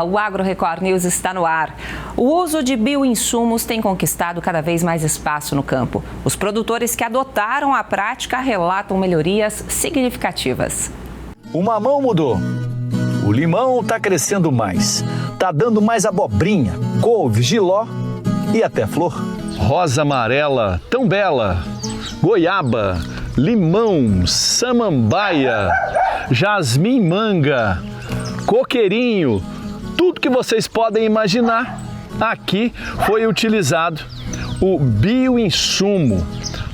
o Agro Record News está no ar. O uso de bioinsumos tem conquistado cada vez mais espaço no campo. Os produtores que adotaram a prática relatam melhorias significativas. O mamão mudou. O limão está crescendo mais. Está dando mais abobrinha, couve, jiló e até flor. Rosa amarela, tão bela. Goiaba, limão, samambaia, jasmim manga, coqueirinho, tudo que vocês podem imaginar, aqui foi utilizado o bioinsumo,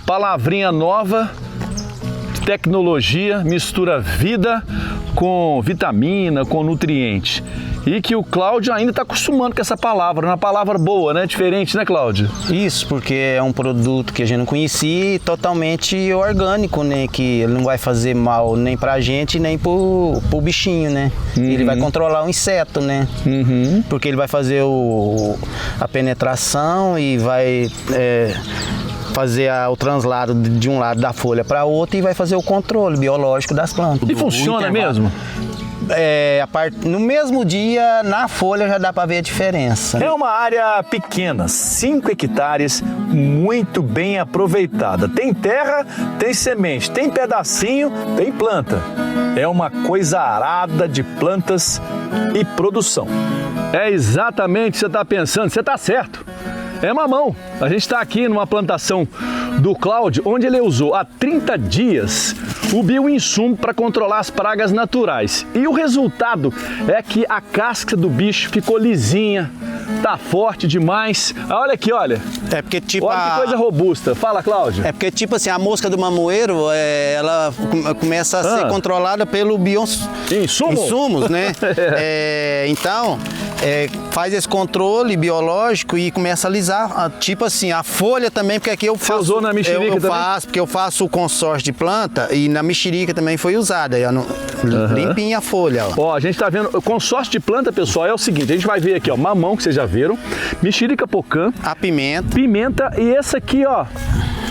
palavrinha nova, tecnologia, mistura vida com vitamina, com nutriente. E que o Cláudio ainda está acostumando com essa palavra, uma palavra boa, né? Diferente, né, Cláudio? Isso, porque é um produto que a gente não conhecia e totalmente orgânico, né? Que ele não vai fazer mal nem pra gente, nem pro bichinho, né? Ele vai controlar o inseto, né? Porque ele vai fazer a penetração e vai fazer o translado de um lado da folha para outro e vai fazer o controle biológico das plantas. E funciona mesmo? No mesmo dia, na folha já dá para ver a diferença. É uma área pequena, 5 hectares, muito bem aproveitada. Tem terra, tem semente, tem pedacinho, tem planta. É uma coisa arada de plantas e produção. É exatamente o que você está pensando, você está certo. É mamão. A gente está aqui numa plantação do Cláudio, onde ele usou há 30 dias o bioinsumo para controlar as pragas naturais. E o resultado é que a casca do bicho ficou lisinha, tá forte demais. Olha aqui, olha. É porque tipo olha que coisa robusta. Fala, Cláudio. É porque tipo assim, a mosca do mamoeiro, ela começa a ser controlada pelo insumos, né? Então, faz esse controle biológico e começa a alisar, tipo assim, a folha também, porque aqui eu faço... Você usou na mexerica também? Porque eu faço o consórcio de planta e na mexerica também foi usada, limpinha a folha. Ó, a gente tá vendo, o consórcio de planta, pessoal, é o seguinte, a gente vai ver aqui, ó, mamão, que vocês já viram, mexerica pocã, a pimenta e essa aqui, ó,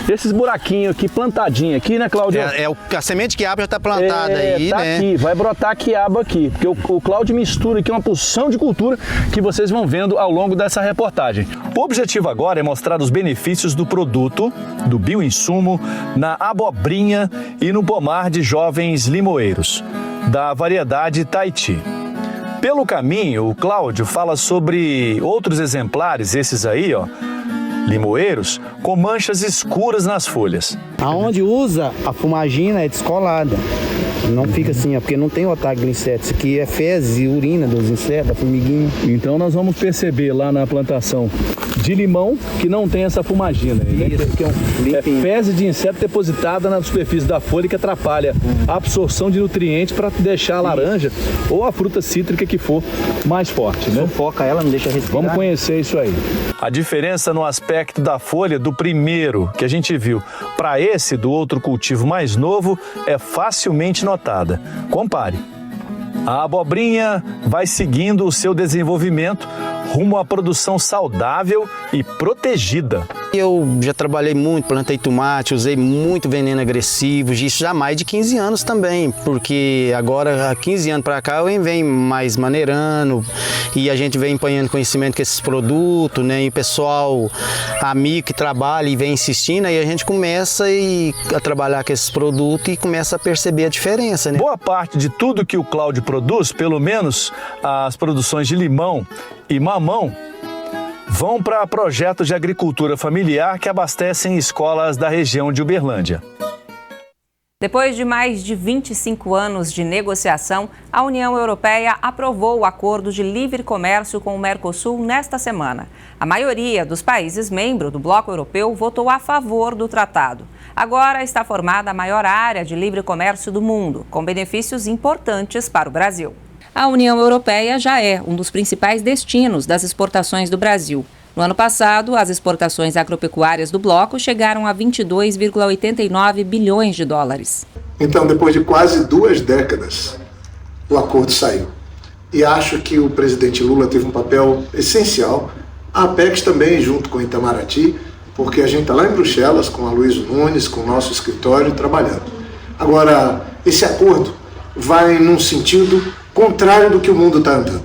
esses buraquinhos aqui, plantadinho aqui, né, Cláudio? A semente de quiabo já tá plantada aí, tá, né? Aqui, vai brotar quiabo aqui, porque o Cláudio mistura aqui uma porção de cultura que vocês vão vendo ao longo dessa reportagem. O objetivo agora é mostrar os benefícios do produto, do bioinsumo, na abobrinha e no pomar de jovens limoeiros, da variedade Tahiti. Pelo caminho, o Cláudio fala sobre outros exemplares, esses aí, ó, limoeiros, com manchas escuras nas folhas. Aonde usa a fumagina é descolada. Não fica assim, porque não tem o ataque do inseto. Isso aqui é fezes e urina dos insetos, da formiguinha. Então nós vamos perceber lá na plantação de limão que não tem essa fumagina. É fezes de inseto depositada na superfície da folha que atrapalha a absorção de nutrientes para deixar a laranja ou a fruta cítrica que for mais forte, né? Sufoca ela, não deixa respirar. Vamos conhecer isso aí. A diferença no aspecto da folha do primeiro que a gente viu para esse do outro cultivo mais novo é facilmente notada. Compare. A abobrinha vai seguindo o seu desenvolvimento rumo à produção saudável e protegida. Eu já trabalhei muito, plantei tomate, usei muito veneno agressivo, isso já há mais de 15 anos também, porque agora, há 15 anos para cá, eu venho mais maneirando e a gente vem empenhando conhecimento com esses produtos, né? E o pessoal, amigo que trabalha e vem insistindo, aí a gente começa a trabalhar com esses produtos e começa a perceber a diferença, né? Boa parte de tudo que o Cláudio produz, pelo menos as produções de limão e mamão, vão para projetos de agricultura familiar que abastecem escolas da região de Uberlândia. Depois de mais de 25 anos de negociação, a União Europeia aprovou o acordo de livre comércio com o Mercosul nesta semana. A maioria dos países membros do Bloco Europeu votou a favor do tratado. Agora está formada a maior área de livre comércio do mundo, com benefícios importantes para o Brasil. A União Europeia já é um dos principais destinos das exportações do Brasil. No ano passado, as exportações agropecuárias do bloco chegaram a 22,89 bilhões de dólares. Então, depois de quase 2 décadas, o acordo saiu. E acho que o presidente Lula teve um papel essencial. A Apex também, junto com o Itamaraty, porque a gente está lá em Bruxelas com a Luiz Nunes, com o nosso escritório, trabalhando. Agora, esse acordo vai num sentido contrário do que o mundo está andando.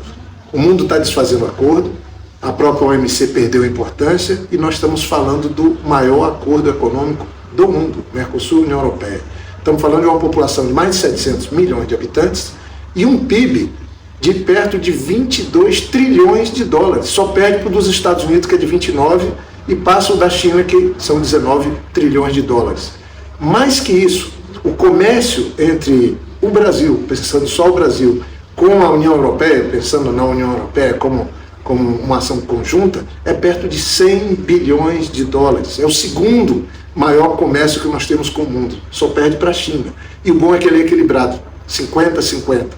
O mundo está desfazendo o acordo, a própria OMC perdeu importância e nós estamos falando do maior acordo econômico do mundo, Mercosul e União Europeia. Estamos falando de uma população de mais de 700 milhões de habitantes e um PIB de perto de 22 trilhões de dólares. Só perde para o dos Estados Unidos, que é de 29, e passa o da China, que são 19 trilhões de dólares. Mais que isso, o comércio entre o Brasil, pensando só o Brasil, com a União Europeia, pensando na União Europeia como uma ação conjunta, é perto de 100 bilhões de dólares. É o segundo maior comércio que nós temos com o mundo. Só perde para a China. E o bom é que ele é equilibrado, 50-50.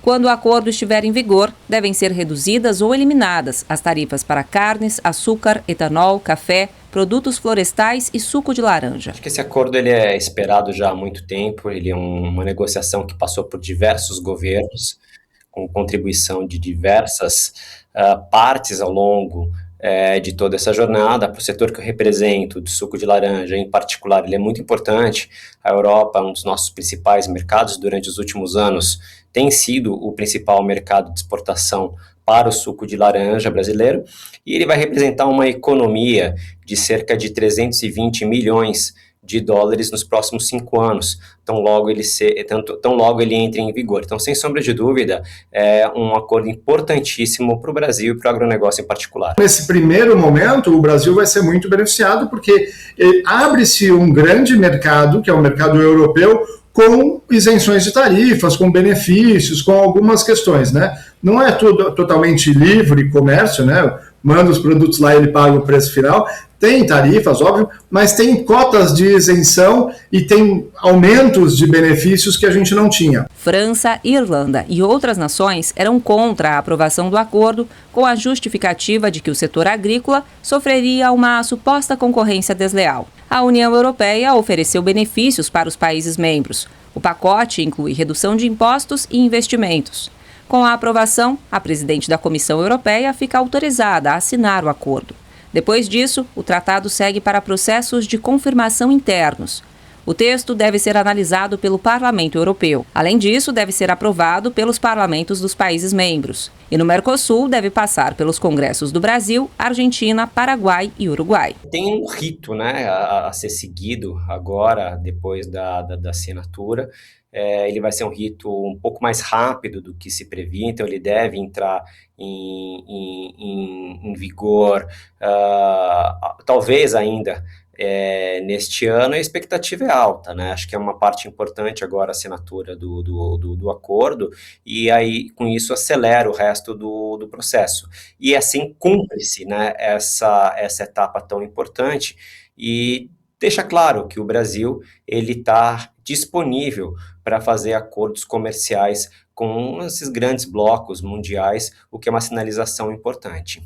Quando o acordo estiver em vigor, devem ser reduzidas ou eliminadas as tarifas para carnes, açúcar, etanol, café, produtos florestais e suco de laranja. Acho que esse acordo ele é esperado já há muito tempo, ele é uma negociação que passou por diversos governos, com contribuição de diversas partes ao longo de toda essa jornada. Para o setor que eu represento, de suco de laranja em particular, ele é muito importante. A Europa é um dos nossos principais mercados durante os últimos anos, tem sido o principal mercado de exportação para o suco de laranja brasileiro, e ele vai representar uma economia de cerca de 320 milhões de dólares nos próximos 5 anos, tão logo ele entre em vigor. Então, sem sombra de dúvida, é um acordo importantíssimo para o Brasil e para o agronegócio em particular. Nesse primeiro momento, o Brasil vai ser muito beneficiado, porque abre-se um grande mercado, que é o mercado europeu, com isenções de tarifas, com benefícios, com algumas questões, né? Não é tudo totalmente livre comércio, né? Manda os produtos lá e ele paga o preço final. Tem tarifas, óbvio, mas tem cotas de isenção e tem aumentos de benefícios que a gente não tinha. França, Irlanda e outras nações eram contra a aprovação do acordo, com a justificativa de que o setor agrícola sofreria uma suposta concorrência desleal. A União Europeia ofereceu benefícios para os países membros. O pacote inclui redução de impostos e investimentos. Com a aprovação, a presidente da Comissão Europeia fica autorizada a assinar o acordo. Depois disso, o tratado segue para processos de confirmação internos. O texto deve ser analisado pelo Parlamento Europeu. Além disso, deve ser aprovado pelos parlamentos dos países membros. E no Mercosul, deve passar pelos congressos do Brasil, Argentina, Paraguai e Uruguai. Tem um rito, né, a ser seguido agora, depois da assinatura. Ele vai ser um rito um pouco mais rápido do que se previa, então ele deve entrar em vigor, talvez ainda neste ano. A expectativa é alta, né? Acho que é uma parte importante agora a assinatura do acordo, e aí com isso acelera o resto do processo. E assim cumpre-se, né, essa etapa tão importante, e deixa claro que o Brasil ele está disponível para fazer acordos comerciais com esses grandes blocos mundiais, o que é uma sinalização importante.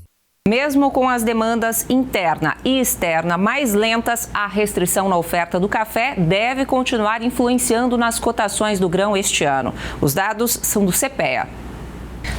Mesmo com as demandas interna e externa mais lentas, a restrição na oferta do café deve continuar influenciando nas cotações do grão este ano. Os dados são do CPEA.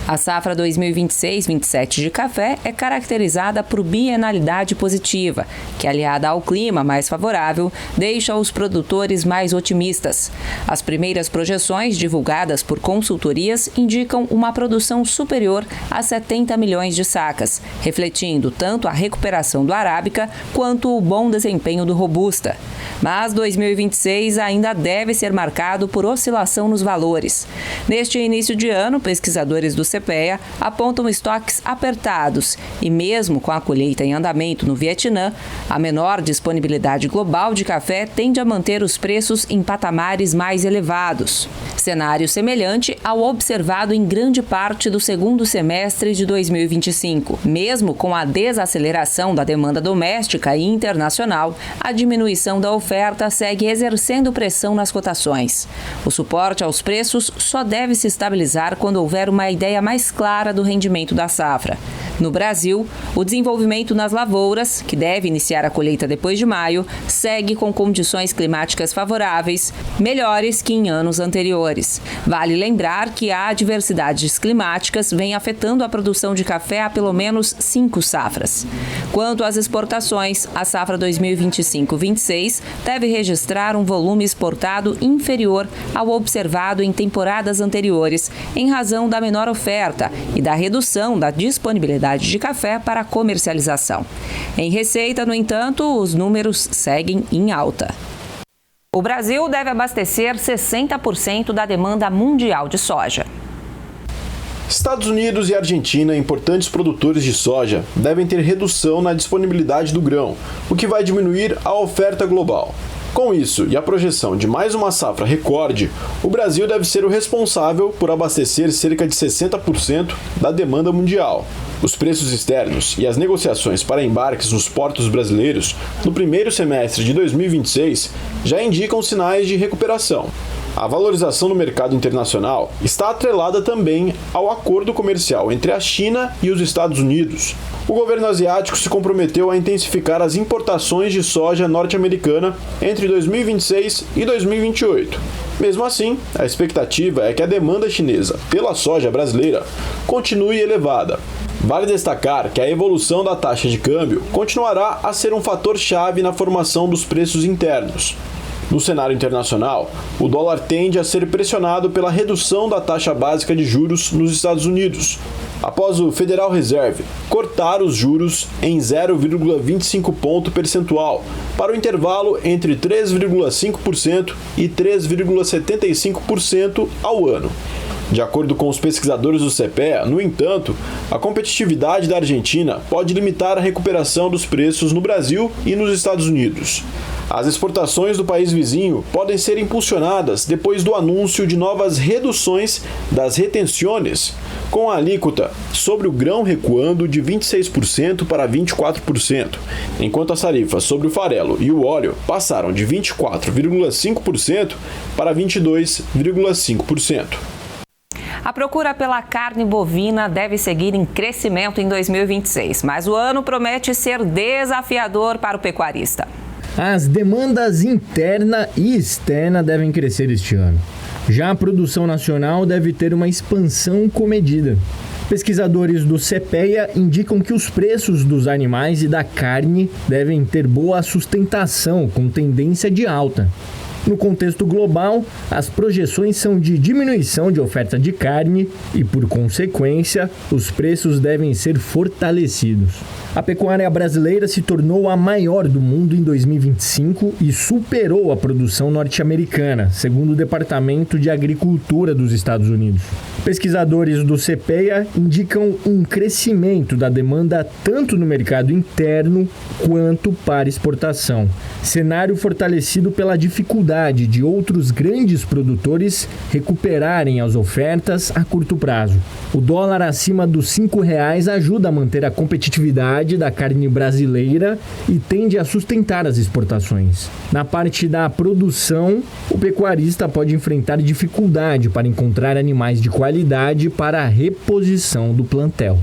A safra 2026-27 de café é caracterizada por bienalidade positiva, que, aliada ao clima mais favorável, deixa os produtores mais otimistas. As primeiras projeções divulgadas por consultorias indicam uma produção superior a 70 milhões de sacas, refletindo tanto a recuperação do arábica quanto o bom desempenho do robusta. Mas 2026 ainda deve ser marcado por oscilação nos valores. Neste início de ano, pesquisadores do CPEA apontam estoques apertados e, mesmo com a colheita em andamento no Vietnã, a menor disponibilidade global de café tende a manter os preços em patamares mais elevados. Cenário semelhante ao observado em grande parte do segundo semestre de 2025. Mesmo com a desaceleração da demanda doméstica e internacional, a diminuição da oferta segue exercendo pressão nas cotações. O suporte aos preços só deve se estabilizar quando houver uma ideia mais clara do rendimento da safra. No Brasil, o desenvolvimento nas lavouras, que deve iniciar a colheita depois de maio, segue com condições climáticas favoráveis, melhores que em anos anteriores. produtores. Vale lembrar que a adversidades climáticas vem afetando a produção de café há pelo menos 5 safras. Quanto às exportações, a safra 2025-26 deve registrar um volume exportado inferior ao observado em temporadas anteriores, em razão da menor oferta e da redução da disponibilidade de café para comercialização. Em receita, no entanto, os números seguem em alta. O Brasil deve abastecer 60% da demanda mundial de soja. Estados Unidos e Argentina, importantes produtores de soja, devem ter redução na disponibilidade do grão, o que vai diminuir a oferta global. Com isso e a projeção de mais uma safra recorde, o Brasil deve ser o responsável por abastecer cerca de 60% da demanda mundial. Os preços externos e as negociações para embarques nos portos brasileiros no primeiro semestre de 2026 já indicam sinais de recuperação. A valorização no mercado internacional está atrelada também ao acordo comercial entre a China e os Estados Unidos. O governo asiático se comprometeu a intensificar as importações de soja norte-americana entre 2026 e 2028. Mesmo assim, a expectativa é que a demanda chinesa pela soja brasileira continue elevada. Vale destacar que a evolução da taxa de câmbio continuará a ser um fator-chave na formação dos preços internos. No cenário internacional, o dólar tende a ser pressionado pela redução da taxa básica de juros nos Estados Unidos, após o Federal Reserve cortar os juros em 0,25 ponto percentual para o intervalo entre 3,5% e 3,75% ao ano. De acordo com os pesquisadores do CPEA, no entanto, a competitividade da Argentina pode limitar a recuperação dos preços no Brasil e nos Estados Unidos. As exportações do país vizinho podem ser impulsionadas depois do anúncio de novas reduções das retenções, com a alíquota sobre o grão recuando de 26% para 24%, enquanto as tarifas sobre o farelo e o óleo passaram de 24,5% para 22,5%. A procura pela carne bovina deve seguir em crescimento em 2026, mas o ano promete ser desafiador para o pecuarista. As demandas interna e externa devem crescer este ano. Já a produção nacional deve ter uma expansão comedida. Pesquisadores do CPEA indicam que os preços dos animais e da carne devem ter boa sustentação, com tendência de alta. No contexto global, as projeções são de diminuição de oferta de carne e, por consequência, os preços devem ser fortalecidos. A pecuária brasileira se tornou a maior do mundo em 2025 e superou a produção norte-americana, segundo o Departamento de Agricultura dos Estados Unidos. Pesquisadores do CPEA indicam um crescimento da demanda tanto no mercado interno quanto para exportação. Cenário fortalecido pela dificuldade de outros grandes produtores recuperarem as ofertas a curto prazo. O dólar acima dos R$5 ajuda a manter a competitividade da carne brasileira e tende a sustentar as exportações. Na parte da produção, o pecuarista pode enfrentar dificuldade para encontrar animais de qualidade para a reposição do plantel.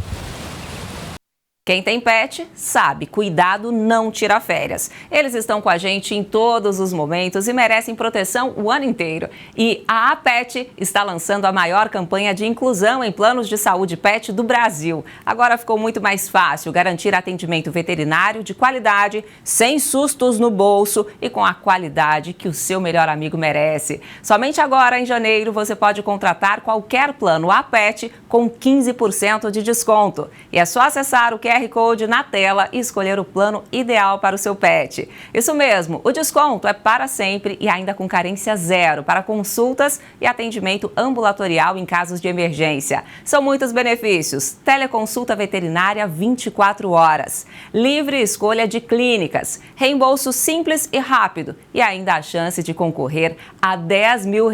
Quem tem pet sabe, cuidado não tira férias. Eles estão com a gente em todos os momentos e merecem proteção o ano inteiro. E a APET está lançando a maior campanha de inclusão em planos de saúde pet do Brasil. Agora ficou muito mais fácil garantir atendimento veterinário de qualidade, sem sustos no bolso e com a qualidade que o seu melhor amigo merece. Somente agora, em janeiro, você pode contratar qualquer plano APET com 15% de desconto. E é só acessar o QR Code na tela e escolher o plano ideal para o seu pet. Isso mesmo, o desconto é para sempre e ainda com carência zero para consultas e atendimento ambulatorial em casos de emergência. São muitos benefícios: teleconsulta veterinária 24 horas, livre escolha de clínicas, reembolso simples e rápido e ainda a chance de concorrer a R$10 mil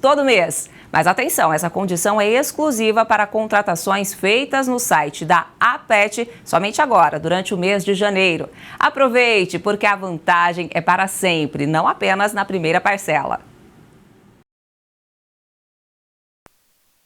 todo mês. Mas atenção, essa condição é exclusiva para contratações feitas no site da APET somente agora, durante o mês de janeiro. Aproveite, porque a vantagem é para sempre, não apenas na primeira parcela.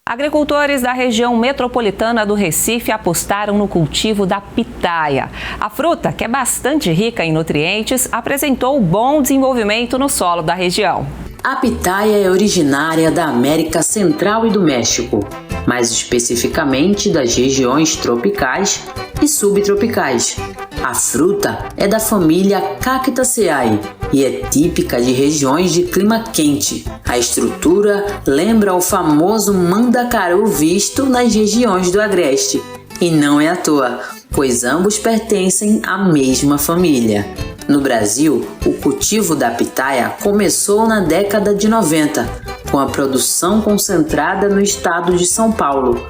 Agricultores da região metropolitana do Recife apostaram no cultivo da pitaia. A fruta, que é bastante rica em nutrientes, apresentou bom desenvolvimento no solo da região. A pitaia é originária da América Central e do México, mais especificamente das regiões tropicais e subtropicais. A fruta é da família Cactaceae e é típica de regiões de clima quente. A estrutura lembra o famoso mandacaru visto nas regiões do Agreste. E não é à toa, pois ambos pertencem à mesma família. No Brasil, o cultivo da pitaia começou na década de 90, com a produção concentrada no estado de São Paulo.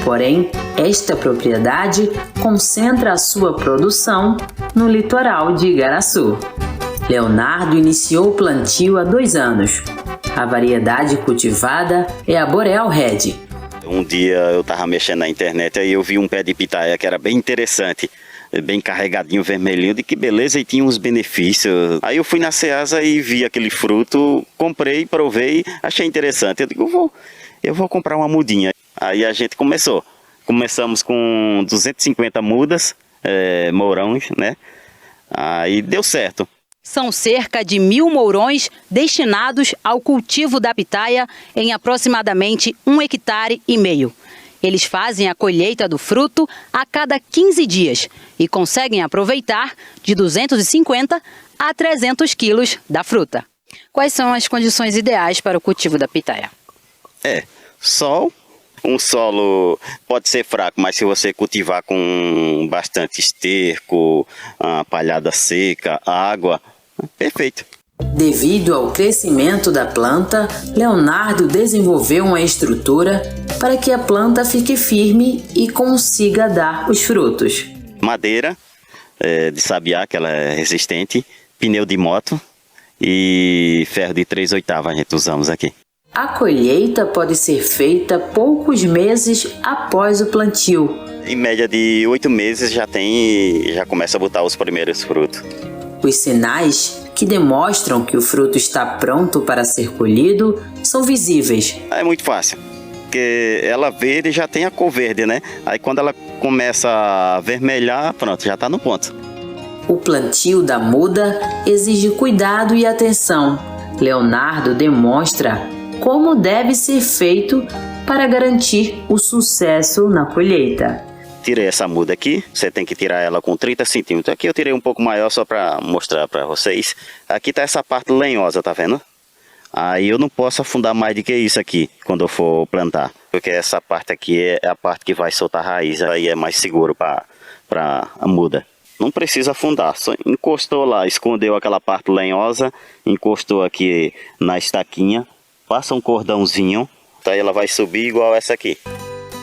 Porém, esta propriedade concentra a sua produção no litoral de Igaraçu. Leonardo iniciou o plantio há 2 anos. A variedade cultivada é a Boreal Red. Um dia eu estava mexendo na internet e eu vi um pé de pitaia que era bem interessante, bem carregadinho, vermelhinho, de que beleza, e tinha uns benefícios. Aí eu fui na Ceasa e vi aquele fruto, comprei, provei, achei interessante. Eu digo, eu vou comprar uma mudinha. Aí a gente começamos com 250 mudas, mourões, né? Aí deu certo. São cerca de 1.000 mourões destinados ao cultivo da pitaia em aproximadamente 1,5 hectares. Eles fazem a colheita do fruto a cada 15 dias e conseguem aproveitar de 250 a 300 quilos da fruta. Quais são as condições ideais para o cultivo da pitaia? Sol. Um solo pode ser fraco, mas se você cultivar com bastante esterco, palhada seca, água, perfeito. Devido ao crescimento da planta, Leonardo desenvolveu uma estrutura para que a planta fique firme e consiga dar os frutos. Madeira de sabiá, que ela é resistente, pneu de moto e ferro de 3/8 a gente usamos aqui. A colheita pode ser feita poucos meses após o plantio. Em média de 8 meses já começa a botar os primeiros frutos. Os sinais que demonstram que o fruto está pronto para ser colhido são visíveis. É muito fácil, porque ela verde já tem a cor verde, né? Aí quando ela começa a vermelhar, pronto, já está no ponto. O plantio da muda exige cuidado e atenção. Leonardo demonstra como deve ser feito para garantir o sucesso na colheita. Tirei essa muda aqui, você tem que tirar ela com 30 centímetros. Aqui eu tirei um pouco maior só para mostrar para vocês. Aqui tá essa parte lenhosa, tá vendo? Aí eu não posso afundar mais do que isso aqui quando eu for plantar, porque essa parte aqui é a parte que vai soltar a raiz, aí é mais seguro para a muda. Não precisa afundar, só encostou lá, escondeu aquela parte lenhosa, encostou aqui na estaquinha, passa um cordãozinho, aí ela vai subir igual essa aqui.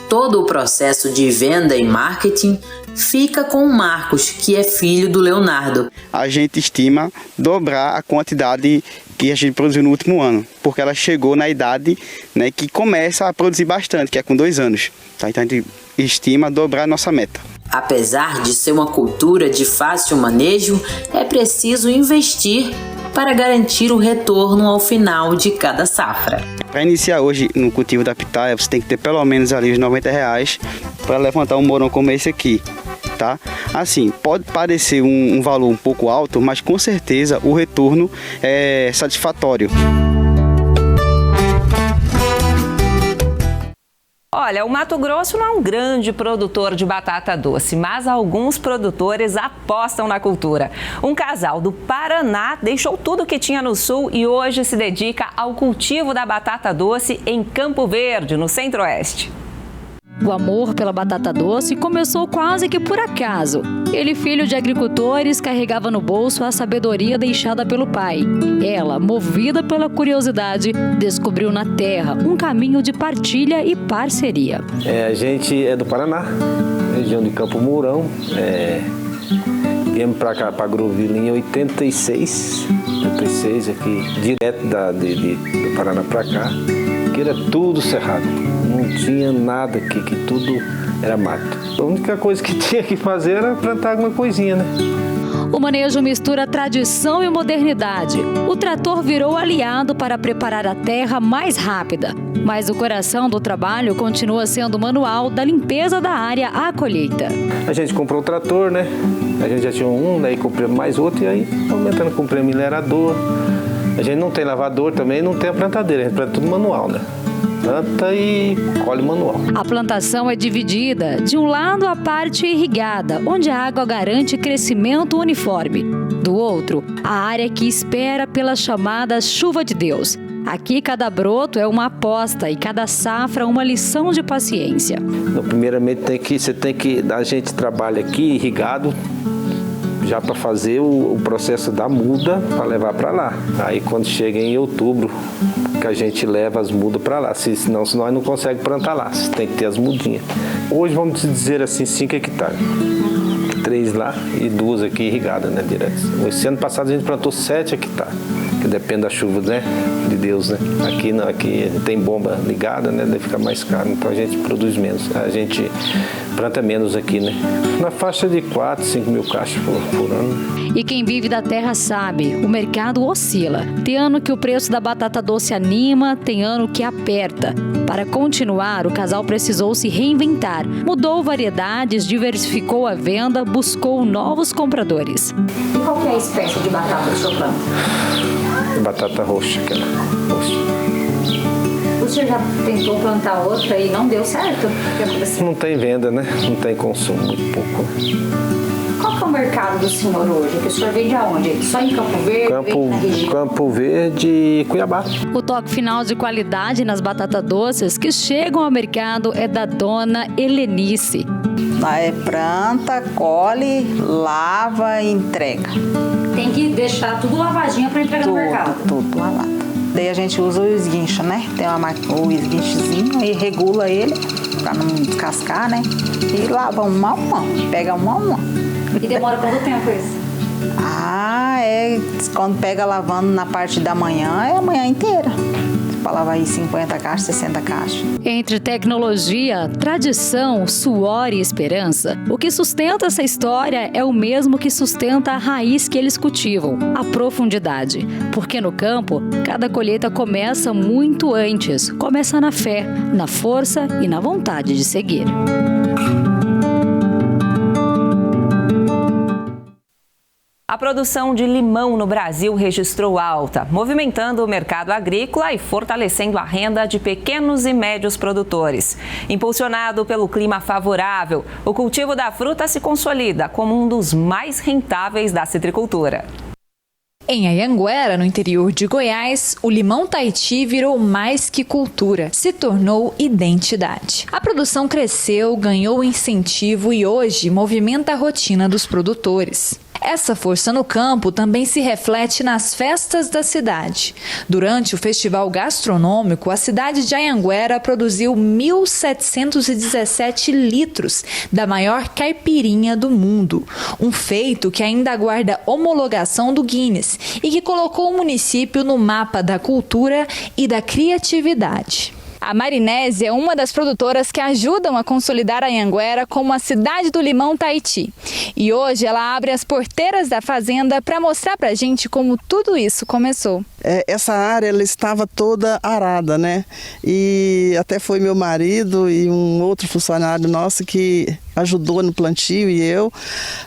Todo o processo de venda e marketing fica com o Marcos, que é filho do Leonardo. A gente estima dobrar a quantidade que a gente produziu no último ano, porque ela chegou na idade, né, que começa a produzir bastante, que é com 2 anos. Tá? Então a gente estima dobrar a nossa meta. Apesar de ser uma cultura de fácil manejo, é preciso investir para garantir o retorno ao final de cada safra. Para iniciar hoje no cultivo da pitaia, você tem que ter pelo menos ali os R$90 para levantar um mourão como esse aqui, tá? Assim, pode parecer um valor um pouco alto, mas com certeza o retorno é satisfatório. Olha, o Mato Grosso não é um grande produtor de batata doce, mas alguns produtores apostam na cultura. Um casal do Paraná deixou tudo o que tinha no sul e hoje se dedica ao cultivo da batata doce em Campo Verde, no Centro-Oeste. O amor pela batata doce começou quase que por acaso. Ele, filho de agricultores, carregava no bolso a sabedoria deixada pelo pai. Ela, movida pela curiosidade, descobriu na terra um caminho de partilha e parceria. A gente é do Paraná, região de Campo Mourão. Viemos para cá, para Gruvila, em 86 aqui, direto do Paraná para cá, que era tudo cerrado. Não tinha nada aqui, que tudo era mato. A única coisa que tinha que fazer era plantar alguma coisinha, né? O manejo mistura tradição e modernidade. O trator virou aliado para preparar a terra mais rápida. Mas o coração do trabalho continua sendo o manual da limpeza da área à colheita. A gente comprou o trator, né? A gente já tinha um, daí compramos mais outro e aí aumentando, compramos minerador. A gente não tem lavador também, não tem a plantadeira, a gente planta tudo manual, né? Planta e colhe manual. A plantação é dividida. De um lado, a parte irrigada, onde a água garante crescimento uniforme. Do outro, a área que espera pela chamada chuva de Deus. Aqui, cada broto é uma aposta e cada safra uma lição de paciência. Primeiramente, a gente trabalha aqui irrigado, já para fazer o processo da muda para levar para lá. Aí quando chega em outubro, que a gente leva as mudas para lá, senão nós não conseguimos plantar lá, tem que ter as mudinhas. Hoje vamos dizer assim, 5 hectares. 3 lá e 2 aqui irrigadas, né, direto. Esse ano passado a gente plantou 7 hectares, que depende da chuva, né, de Deus, né. Aqui não, aqui tem bomba ligada, né, daí fica mais caro, então a gente produz menos, a gente planta menos aqui, né. Na faixa de 4, 5 mil caixas por ano. E quem vive da terra sabe, o mercado oscila. Tem ano que o preço da batata doce anima, tem ano que aperta. Para continuar, o casal precisou se reinventar. Mudou variedades, diversificou a venda, buscou novos compradores. E qual que é a espécie de batata que o senhor planta? Batata roxa, aquela roxa. O senhor já tentou plantar outra e não deu certo? O que aconteceu? Não tem venda, né? Não tem consumo, muito pouco. Qual que é o mercado do senhor hoje? Que o senhor vende aonde? Só em Campo Verde? Campo Verde e Cuiabá. O toque final de qualidade nas batatas doces que chegam ao mercado é da dona Helenice. Planta, colhe, lava e entrega. Tem que deixar tudo lavadinho para entregar no mercado? Tudo lavado. Daí a gente usa o esguincho, né? Tem o esguinchozinho e regula ele para não descascar, né? E lava uma a uma, pega uma a uma. E demora quanto tempo isso? Quando pega lavando na parte da manhã, é a manhã inteira. Para lavar aí 50 caixas, 60 caixas. Entre tecnologia, tradição, suor e esperança, o que sustenta essa história é o mesmo que sustenta a raiz que eles cultivam, a profundidade. Porque no campo, cada colheita começa muito antes. Começa na fé, na força e na vontade de seguir. A produção de limão no Brasil registrou alta, movimentando o mercado agrícola e fortalecendo a renda de pequenos e médios produtores. Impulsionado pelo clima favorável, o cultivo da fruta se consolida como um dos mais rentáveis da citricultura. Em Anhanguera, no interior de Goiás, o limão Tahiti virou mais que cultura, se tornou identidade. A produção cresceu, ganhou incentivo e hoje movimenta a rotina dos produtores. Essa força no campo também se reflete nas festas da cidade. Durante o festival gastronômico, a cidade de Anhanguera produziu 1.717 litros da maior caipirinha do mundo, um feito que ainda aguarda homologação do Guinness e que colocou o município no mapa da cultura e da criatividade. A Marinésia é uma das produtoras que ajudam a consolidar Anhanguera como a cidade do limão Tahiti. E hoje ela abre as porteiras da fazenda para mostrar para a gente como tudo isso começou. Essa área ela estava toda arada, né? E até foi meu marido e um outro funcionário nosso que ajudou no plantio e eu.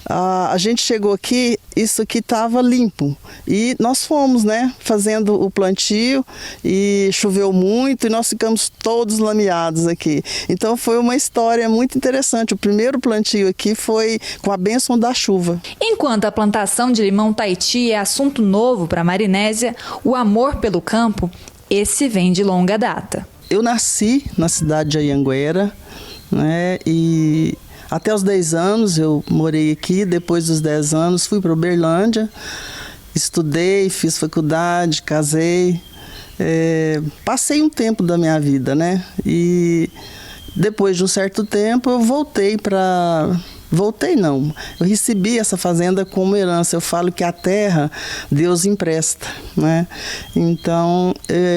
A gente chegou aqui, isso aqui estava limpo. E nós fomos, né, fazendo o plantio e choveu muito e nós ficamos todos lameados aqui. Então foi uma história muito interessante. O primeiro plantio aqui foi com a bênção da chuva. Enquanto a plantação de limão Tahiti é assunto novo para a Marinésia, o amor pelo campo, esse vem de longa data. Eu nasci na cidade de Anhanguera, né, e até os 10 anos eu morei aqui. Depois dos 10 anos fui para Uberlândia, estudei, fiz faculdade, casei, passei um tempo da minha vida, né? E depois de um certo tempo eu eu recebi essa fazenda como herança. Eu falo que a terra Deus empresta, né? Então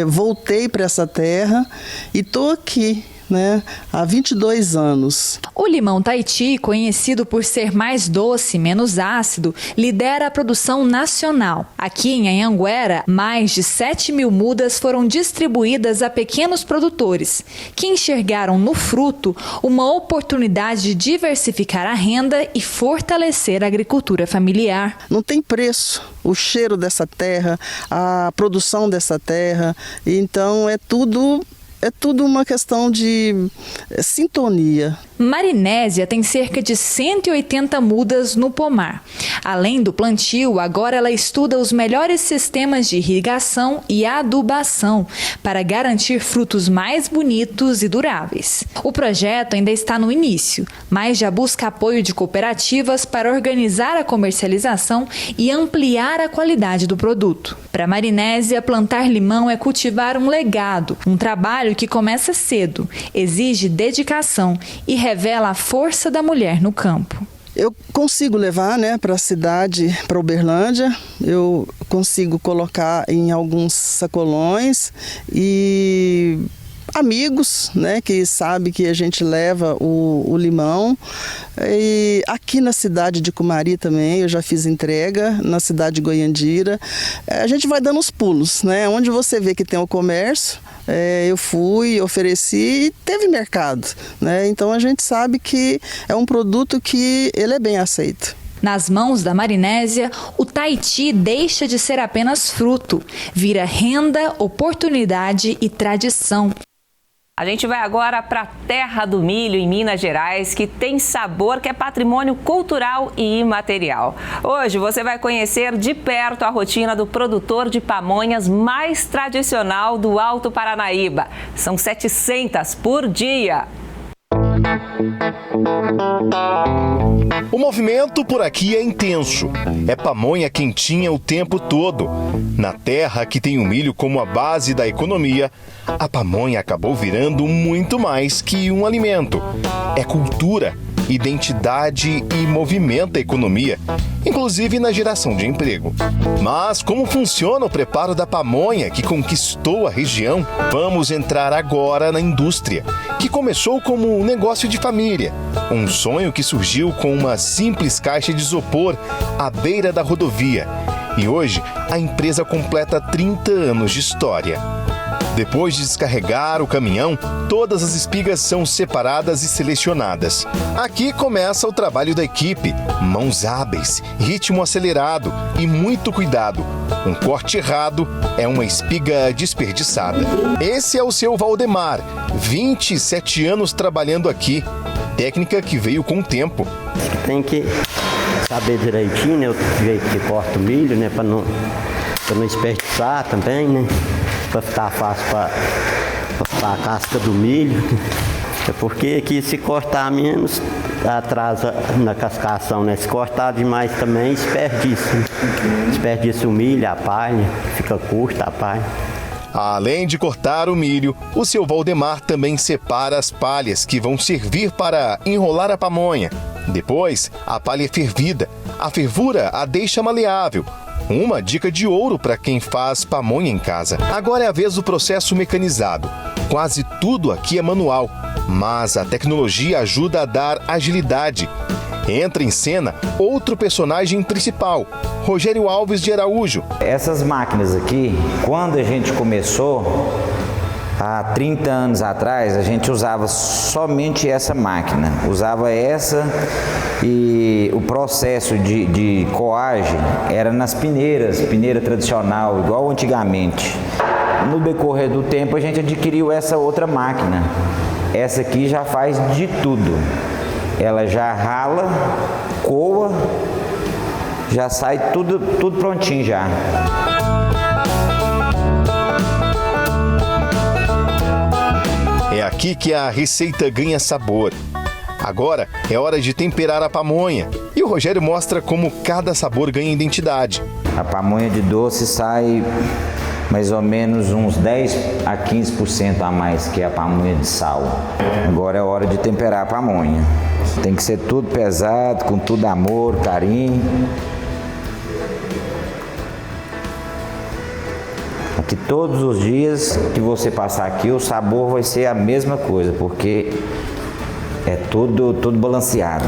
voltei para essa terra e estou aqui, né, há 22 anos. O limão Tahiti, conhecido por ser mais doce e menos ácido, lidera a produção nacional. Aqui em Anhanguera, mais de 7.000 mudas foram distribuídas a pequenos produtores, que enxergaram no fruto uma oportunidade de diversificar a renda e fortalecer a agricultura familiar. Não tem preço o cheiro dessa terra, a produção dessa terra, então é tudo uma questão de sintonia. Marinésia tem cerca de 180 mudas no pomar. Além do plantio, agora ela estuda os melhores sistemas de irrigação e adubação para garantir frutos mais bonitos e duráveis. O projeto ainda está no início, mas já busca apoio de cooperativas para organizar a comercialização e ampliar a qualidade do produto. Para Marinésia, plantar limão é cultivar um legado, um trabalho que começa cedo, exige dedicação e revela a força da mulher no campo. Eu consigo levar, né, para a cidade, para Uberlândia, eu consigo colocar em alguns sacolões e amigos, né, que sabem que a gente leva o limão. E aqui na cidade de Cumari também, eu já fiz entrega, na cidade de Goiandira. A gente vai dando os pulos, né, onde você vê que tem o comércio, eu fui, ofereci e teve mercado, né, então a gente sabe que é um produto que ele é bem aceito. Nas mãos da Marinésia, o Tahiti deixa de ser apenas fruto, vira renda, oportunidade e tradição. A gente vai agora para a terra do milho, em Minas Gerais, que tem sabor que é patrimônio cultural e imaterial. Hoje você vai conhecer de perto a rotina do produtor de pamonhas mais tradicional do Alto Paranaíba. São 700 por dia. O movimento por aqui é intenso. É pamonha quentinha o tempo todo. Na terra que tem o milho como a base da economia, a pamonha acabou virando muito mais que um alimento. É cultura, identidade e movimenta a economia, inclusive na geração de emprego. Mas como funciona o preparo da pamonha que conquistou a região? Vamos entrar agora na indústria, que começou como um negócio de família. Um sonho que surgiu com uma simples caixa de isopor à beira da rodovia. E hoje a empresa completa 30 anos de história. Depois de descarregar o caminhão, todas as espigas são separadas e selecionadas. Aqui começa o trabalho da equipe. Mãos hábeis, ritmo acelerado e muito cuidado. Um corte errado é uma espiga desperdiçada. Esse é o seu Valdemar, 27 anos trabalhando aqui. Técnica que veio com o tempo. Tem que saber direitinho, né, o jeito que corta o milho, né, para não desperdiçar também, né? Para ficar fácil para a casca do milho. É porque aqui se cortar menos, atrasa na cascação, né? Se cortar demais também, desperdiça. Desperdiça o milho, a palha, fica curta a palha. Além de cortar o milho, o seu Valdemar também separa as palhas que vão servir para enrolar a pamonha. Depois, a palha é fervida. A fervura a deixa maleável. Uma dica de ouro para quem faz pamonha em casa. Agora é a vez do processo mecanizado. Quase tudo aqui é manual, mas a tecnologia ajuda a dar agilidade. Entra em cena outro personagem principal, Rogério Alves de Araújo. Essas máquinas aqui, quando a gente começou, há 30 anos atrás, a gente usava somente essa máquina. Usava essa e o processo de coagem era nas peneiras, peneira tradicional, igual antigamente. No decorrer do tempo, a gente adquiriu essa outra máquina. Essa aqui já faz de tudo. Ela já rala, coa, já sai tudo prontinho já. É aqui que a receita ganha sabor. Agora é hora de temperar a pamonha. E o Rogério mostra como cada sabor ganha identidade. A pamonha de doce sai mais ou menos uns 10 a 15% a mais que a pamonha de sal. Agora é hora de temperar a pamonha. Tem que ser tudo pesado, com tudo amor, carinho. Aqui todos os dias que você passar aqui, o sabor vai ser a mesma coisa, porque é tudo balanceado.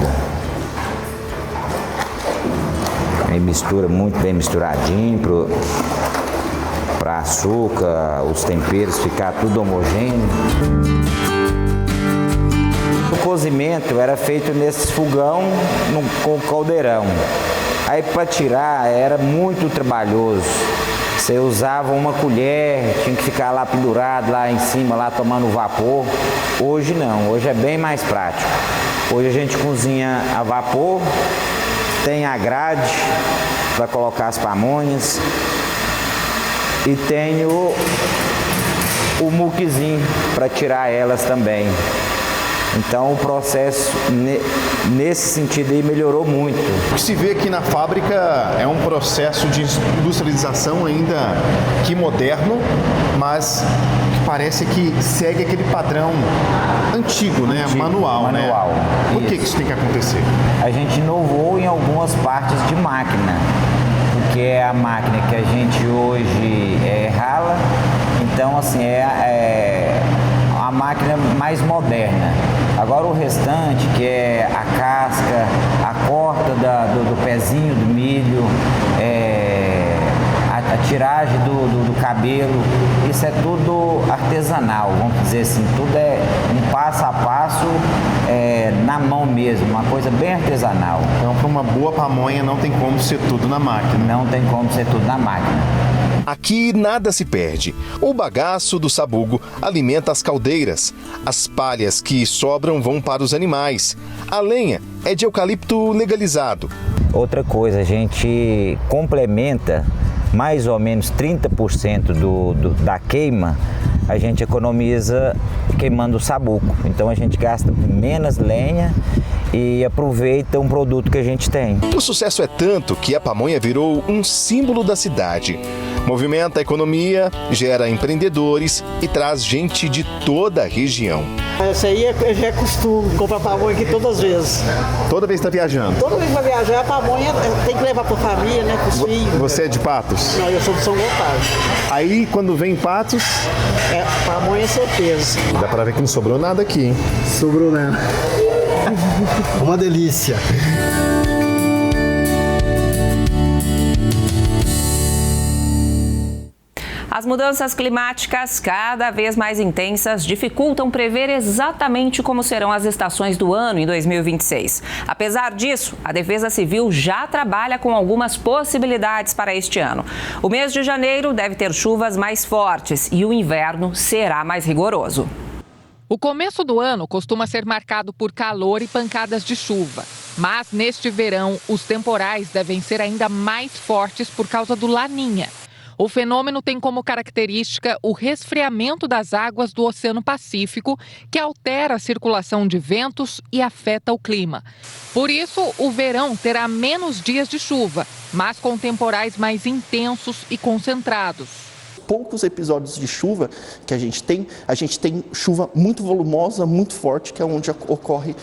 Aí mistura muito bem misturadinho para açúcar, os temperos ficar tudo homogêneo. O cozimento era feito nesse fogão com caldeirão. Aí para tirar era muito trabalhoso. Você usava uma colher, tinha que ficar lá pendurado lá em cima, lá tomando vapor. Hoje não, hoje é bem mais prático. Hoje a gente cozinha a vapor, tem a grade para colocar as pamonhas e tem o muquezinho para tirar elas também. Então o processo nesse sentido aí melhorou muito. O que se vê aqui na fábrica é um processo de industrialização ainda que moderno, mas que parece que segue aquele padrão antigo, né? Manual. Né? Por que isso tem que acontecer? A gente inovou em algumas partes de máquina, porque é a máquina que a gente hoje rala, então assim é a máquina mais moderna. Agora o restante, que é a casca, a corta do pezinho do milho, a tiragem do cabelo, isso é tudo artesanal, vamos dizer assim, tudo é um passo a passo na mão mesmo, uma coisa bem artesanal. Então, para uma boa pamonha não tem como ser tudo na máquina. Não tem como ser tudo na máquina. Aqui nada se perde. O bagaço do sabugo alimenta as caldeiras. As palhas que sobram vão para os animais. A lenha é de eucalipto legalizado. Outra coisa, a gente complementa mais ou menos 30% da queima, a gente economiza queimando o sabugo. Então a gente gasta menos lenha e aproveita um produto que a gente tem. O sucesso é tanto que a pamonha virou um símbolo da cidade. Movimenta a economia, gera empreendedores e traz gente de toda a região. Essa aí já é costume, comprar pamonha aqui todas as vezes. Toda vez que está viajando? Toda vez que vai viajar, a pamonha tem que levar para a família, né, para os filhos. Você é de Patos? Não, eu sou de São Gotardo. Aí, quando vem em Patos... pamonha é certeza. Dá para ver que não sobrou nada aqui, hein? Sobrou nada. Uma delícia. As mudanças climáticas cada vez mais intensas dificultam prever exatamente como serão as estações do ano em 2026. Apesar disso, a Defesa Civil já trabalha com algumas possibilidades para este ano. O mês de janeiro deve ter chuvas mais fortes e o inverno será mais rigoroso. O começo do ano costuma ser marcado por calor e pancadas de chuva. Mas neste verão, os temporais devem ser ainda mais fortes por causa do Laninha. O fenômeno tem como característica o resfriamento das águas do Oceano Pacífico, que altera a circulação de ventos e afeta o clima. Por isso, o verão terá menos dias de chuva, mas com temporais mais intensos e concentrados. Poucos episódios de chuva que a gente tem chuva muito volumosa, muito forte, que é onde ocorre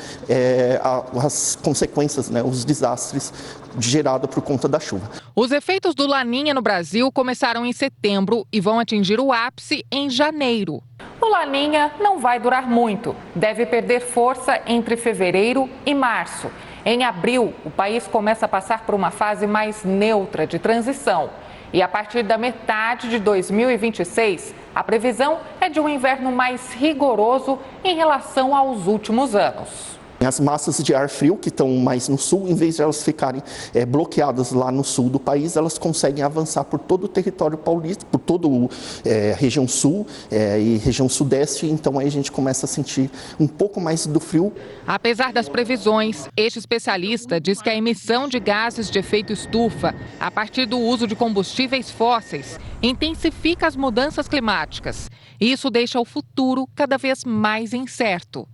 as consequências, né, os desastres gerados por conta da chuva. Os efeitos do Laninha no Brasil começaram em setembro e vão atingir o ápice em janeiro. O Laninha não vai durar muito, deve perder força entre fevereiro e março. Em abril, o país começa a passar por uma fase mais neutra de transição. E a partir da metade de 2026, a previsão é de um inverno mais rigoroso em relação aos últimos anos. As massas de ar frio que estão mais no sul, em vez de elas ficarem bloqueadas lá no sul do país, elas conseguem avançar por todo o território paulista, por toda a região sul e região sudeste, então aí a gente começa a sentir um pouco mais do frio. Apesar das previsões, este especialista diz que a emissão de gases de efeito estufa, a partir do uso de combustíveis fósseis, intensifica as mudanças climáticas. Isso deixa o futuro cada vez mais incerto.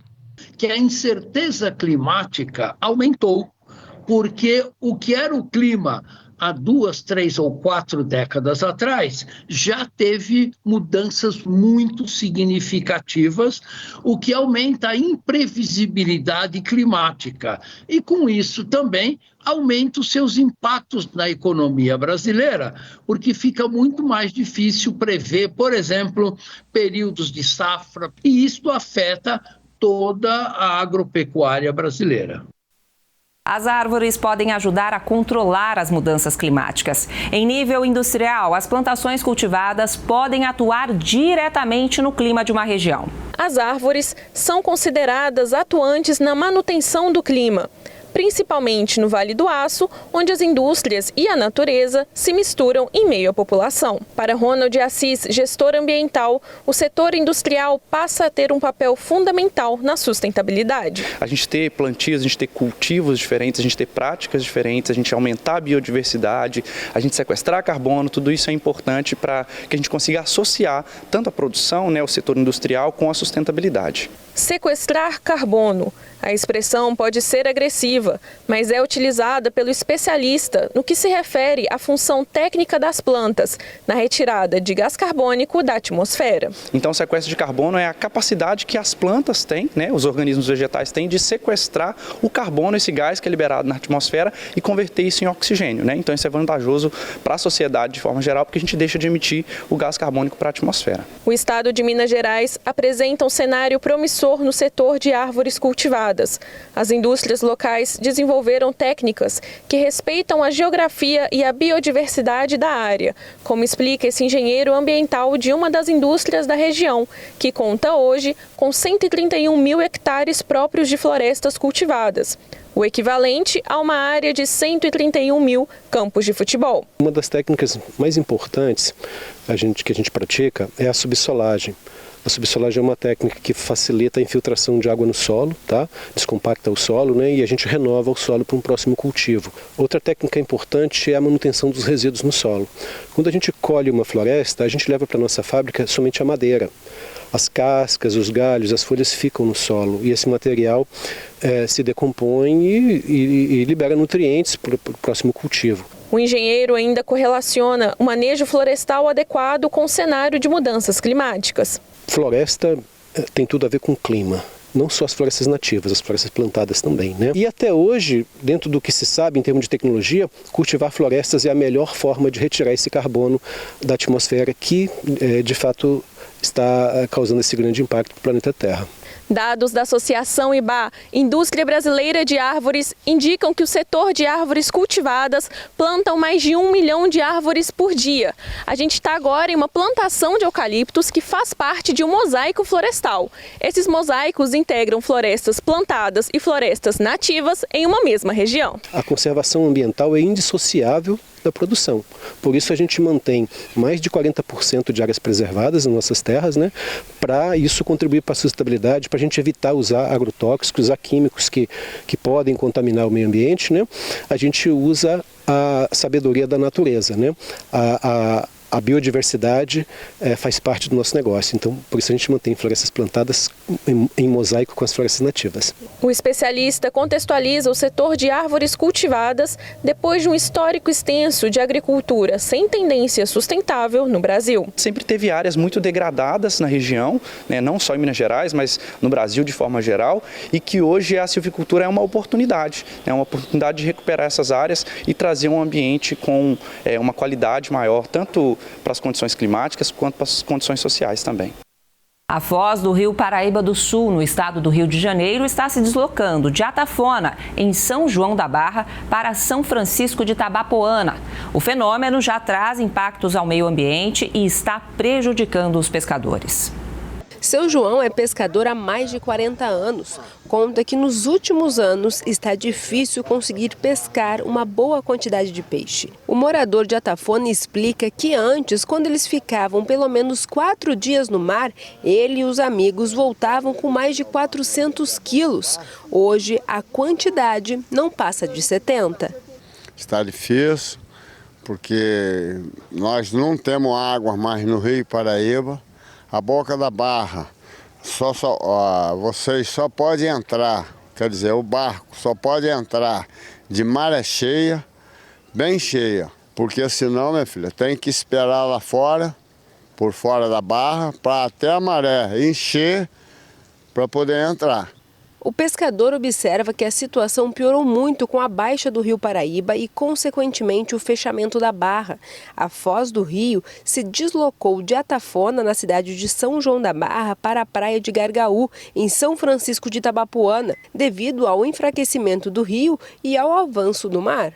Que a incerteza climática aumentou, porque o que era o clima há 2, 3 ou 4 décadas atrás, já teve mudanças muito significativas, o que aumenta a imprevisibilidade climática. E com isso também aumenta os seus impactos na economia brasileira, porque fica muito mais difícil prever, por exemplo, períodos de safra, e isto afeta toda a agropecuária brasileira. As árvores podem ajudar a controlar as mudanças climáticas. Em nível industrial, as plantações cultivadas podem atuar diretamente no clima de uma região. As árvores são consideradas atuantes na manutenção do clima, principalmente no Vale do Aço, onde as indústrias e a natureza se misturam em meio à população. Para Ronald Assis, gestor ambiental, o setor industrial passa a ter um papel fundamental na sustentabilidade. A gente ter plantios, a gente ter cultivos diferentes, a gente ter práticas diferentes, a gente aumentar a biodiversidade, a gente sequestrar carbono, tudo isso é importante para que a gente consiga associar tanto a produção, o setor industrial, com a sustentabilidade. Sequestrar carbono. A expressão pode ser agressiva, mas é utilizada pelo especialista no que se refere à função técnica das plantas, na retirada de gás carbônico da atmosfera. Então, o sequestro de carbono é a capacidade que as plantas têm, os organismos vegetais têm, de sequestrar o carbono, esse gás que é liberado na atmosfera, e converter isso em oxigênio. Então, isso é vantajoso para a sociedade de forma geral, porque a gente deixa de emitir o gás carbônico para a atmosfera. O estado de Minas Gerais apresenta um cenário promissor no setor de árvores cultivadas. As indústrias locais desenvolveram técnicas que respeitam a geografia e a biodiversidade da área, como explica esse engenheiro ambiental de uma das indústrias da região, que conta hoje com 131 mil hectares próprios de florestas cultivadas, o equivalente a uma área de 131 mil campos de futebol. Uma das técnicas mais importantes que a gente pratica é a subsolagem. A subsolagem é uma técnica que facilita a infiltração de água no solo, descompacta o solo, e a gente renova o solo para um próximo cultivo. Outra técnica importante é a manutenção dos resíduos no solo. Quando a gente colhe uma floresta, a gente leva para a nossa fábrica somente a madeira. As cascas, os galhos, as folhas ficam no solo e esse material se decompõe e libera nutrientes para o próximo cultivo. O engenheiro ainda correlaciona o manejo florestal adequado com o cenário de mudanças climáticas. Floresta tem tudo a ver com o clima, não só as florestas nativas, as florestas plantadas também, E até hoje, dentro do que se sabe em termos de tecnologia, cultivar florestas é a melhor forma de retirar esse carbono da atmosfera que, de fato, está causando esse grande impacto para o planeta Terra. Dados da Associação IBA, Indústria Brasileira de Árvores, indicam que o setor de árvores cultivadas plantam mais de 1 milhão de árvores por dia. A gente está agora em uma plantação de eucaliptos que faz parte de um mosaico florestal. Esses mosaicos integram florestas plantadas e florestas nativas em uma mesma região. A conservação ambiental é indissociável da produção. Por isso a gente mantém mais de 40% de áreas preservadas nas nossas terras, para isso contribuir para a sustentabilidade, para a gente evitar usar agrotóxicos, usar químicos que podem contaminar o meio ambiente, A gente usa a sabedoria da natureza, A biodiversidade faz parte do nosso negócio, então por isso a gente mantém florestas plantadas em mosaico com as florestas nativas. O especialista contextualiza o setor de árvores cultivadas depois de um histórico extenso de agricultura sem tendência sustentável no Brasil. Sempre teve áreas muito degradadas na região, não só em Minas Gerais, mas no Brasil de forma geral, e que hoje a silvicultura é uma oportunidade de recuperar essas áreas e trazer um ambiente com uma qualidade maior, tanto para as condições climáticas quanto para as condições sociais também. A foz do Rio Paraíba do Sul, no estado do Rio de Janeiro, está se deslocando de Atafona, em São João da Barra, para São Francisco de Itabapoana. O fenômeno já traz impactos ao meio ambiente e está prejudicando os pescadores. Seu João é pescador há mais de 40 anos. Conta que nos últimos anos está difícil conseguir pescar uma boa quantidade de peixe. O morador de Atafona explica que antes, quando eles ficavam pelo menos 4 dias no mar, ele e os amigos voltavam com mais de 400 quilos. Hoje, a quantidade não passa de 70. Está difícil, porque nós não temos água mais no Rio Paraíba. A boca da barra, vocês só podem entrar, quer dizer, o barco só pode entrar de maré cheia, bem cheia. Porque senão, minha filha, tem que esperar lá fora, por fora da barra, para até a maré encher para poder entrar. O pescador observa que a situação piorou muito com a baixa do rio Paraíba e, consequentemente, o fechamento da barra. A foz do rio se deslocou de Atafona, na cidade de São João da Barra, para a praia de Gargaú, em São Francisco de Itabapoana, devido ao enfraquecimento do rio e ao avanço do mar.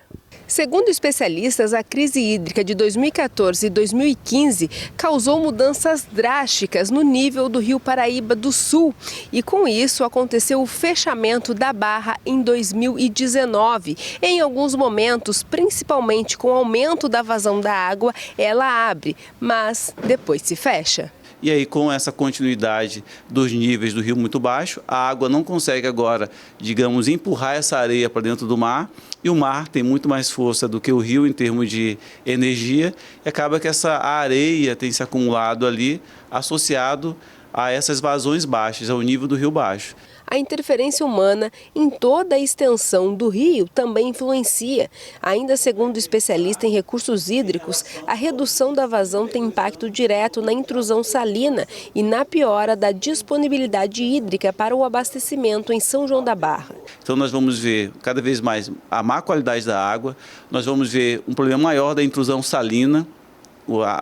Segundo especialistas, a crise hídrica de 2014 e 2015 causou mudanças drásticas no nível do rio Paraíba do Sul e, com isso, aconteceu o fechamento da barra em 2019. Em alguns momentos, principalmente com o aumento da vazão da água, ela abre, mas depois se fecha. E aí, com essa continuidade dos níveis do rio muito baixo, a água não consegue agora, digamos, empurrar essa areia para dentro do mar. E o mar tem muito mais força do que o rio em termos de energia. E acaba que essa areia tem se acumulado ali, associado a essas vazões baixas, ao nível do rio baixo. A interferência humana em toda a extensão do rio também influencia. Ainda segundo o especialista em recursos hídricos, a redução da vazão tem impacto direto na intrusão salina e na piora da disponibilidade hídrica para o abastecimento em São João da Barra. Então nós vamos ver cada vez mais a má qualidade da água, nós vamos ver um problema maior da intrusão salina,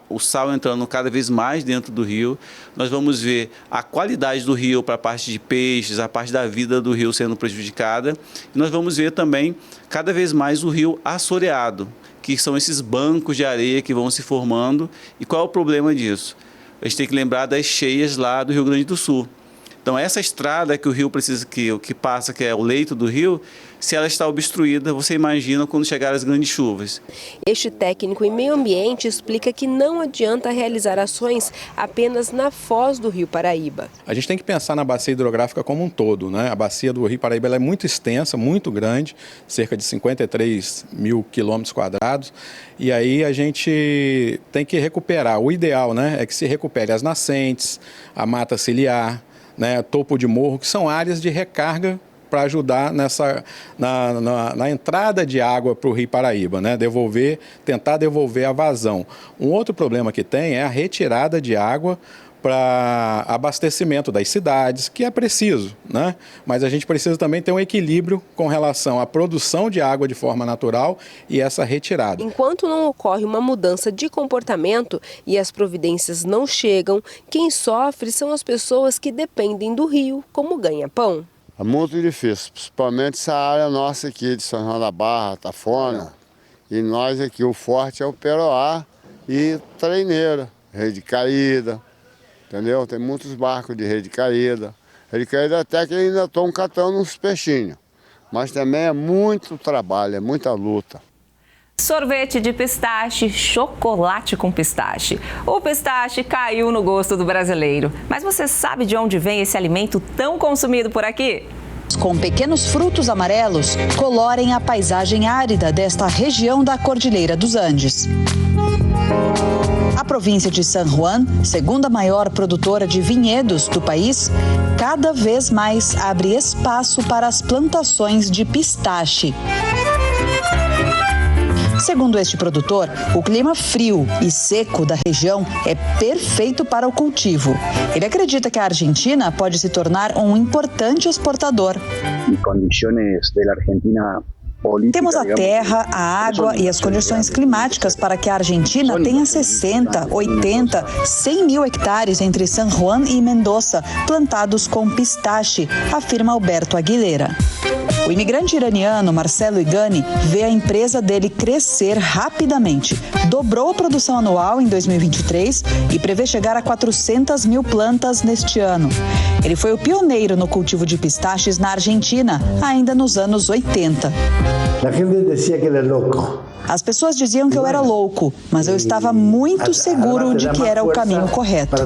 o sal entrando cada vez mais dentro do rio. Nós vamos ver a qualidade do rio para a parte de peixes, a parte da vida do rio sendo prejudicada. E nós vamos ver também cada vez mais o rio assoreado, que são esses bancos de areia que vão se formando. E qual é o problema disso? A gente tem que lembrar das cheias lá do Rio Grande do Sul. Então essa estrada que o rio precisa, que passa, que é o leito do rio, se ela está obstruída, você imagina quando chegar as grandes chuvas. Este técnico em meio ambiente explica que não adianta realizar ações apenas na foz do rio Paraíba. A gente tem que pensar na bacia hidrográfica como um todo, né? A bacia do rio Paraíba ela é muito extensa, muito grande, cerca de 53 mil quilômetros quadrados. E aí a gente tem que recuperar. O ideal, né, é que se recupere as nascentes, a mata ciliar, né, topo de morro, que são áreas de recarga para ajudar na entrada de água para o Rio Paraíba, né, tentar devolver a vazão. Um outro problema que tem é a retirada de água para abastecimento das cidades, que é preciso, né? Mas a gente precisa também ter um equilíbrio com relação à produção de água de forma natural e essa retirada. Enquanto não ocorre uma mudança de comportamento e as providências não chegam, quem sofre são as pessoas que dependem do rio como ganha-pão. É muito difícil, principalmente essa área nossa aqui de São João da Barra, Atafona, e nós aqui, o forte é o Peroá e Treineira, Rede de Caída. Entendeu? Tem muitos barcos de rede caída. Rede caída até que ainda estão catando uns peixinhos. Mas também é muito trabalho, é muita luta. Sorvete de pistache, chocolate com pistache. O pistache caiu no gosto do brasileiro. Mas você sabe de onde vem esse alimento tão consumido por aqui? Com pequenos frutos amarelos, colorem a paisagem árida desta região da Cordilheira dos Andes. A província de San Juan, segunda maior produtora de vinhedos do país, cada vez mais abre espaço para as plantações de pistache. Segundo este produtor, o clima frio e seco da região é perfeito para o cultivo. Ele acredita que a Argentina pode se tornar um importante exportador. Temos a terra, a água e as condições climáticas para que a Argentina tenha 60, 80, 100 mil hectares entre San Juan e Mendoza plantados com pistache, afirma Alberto Aguilera. O imigrante iraniano Marcelo Igani vê a empresa dele crescer rapidamente. Dobrou a produção anual em 2023 e prevê chegar a 400 mil plantas neste ano. Ele foi o pioneiro no cultivo de pistaches na Argentina, ainda nos anos 80. As pessoas diziam que eu era louco, mas eu estava muito seguro de que era o caminho correto.